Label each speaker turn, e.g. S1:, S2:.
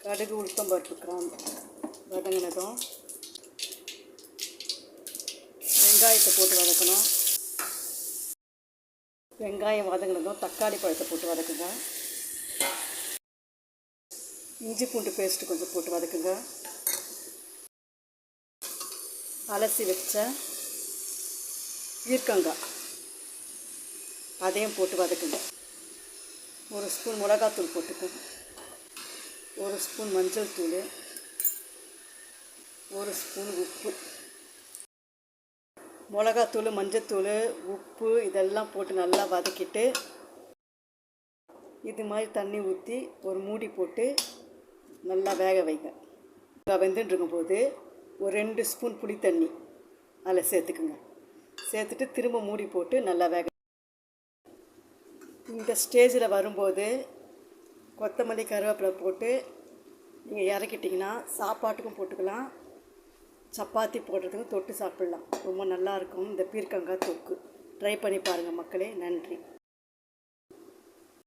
S1: கடுகு உளுத்தம் பருப்பு கிராம்பு வதங்கினதும் வெங்காயத்தை போட்டு வதக்கணும். வெங்காயம் வதங்கினதும் தக்காளி பழத்தை போட்டு வதக்குங்க. இஞ்சி பூண்டு பேஸ்ட்டு கொஞ்சம் போட்டு வதக்குங்க. அலசி வச்ச பீர்க்கங்காய் அதையும் போட்டு வதக்குங்க. 1 ஸ்பூன் மிளகாத்தூள் போட்டுக்கோங்க. 1 ஸ்பூன் மஞ்சள் தூள், 1 ஸ்பூன் உப்பு. மிளகாத்தூள், மஞ்சத்தூள், உப்பு இதெல்லாம் போட்டு நல்லா வதக்கிட்டு இது மாதிரி தண்ணி ஊற்றி ஒரு மூடி போட்டு நல்லா வேக வைங்க. வெந்துட்டு இருக்கும்போது ஒரு 2 ஸ்பூன் புளி தண்ணி அதில் சேர்த்துக்குங்க. சேர்த்துட்டு திரும்ப மூடி போட்டு நல்லா வேக. இந்த ஸ்டேஜில் வரும்போது கொத்தமல்லி கருவேப்பிலை போட்டு நீங்கள் இறக்கிட்டிங்கன்னா சாப்பாட்டுக்கும் போட்டுக்கலாம், சப்பாத்தி போடுறதுக்கும் தொட்டு சாப்பிட்லாம். ரொம்ப நல்லாயிருக்கும் இந்த பீர்க்கங்காய் தொக்கு. ட்ரை பண்ணி பாருங்கள் மக்களே. நன்றி.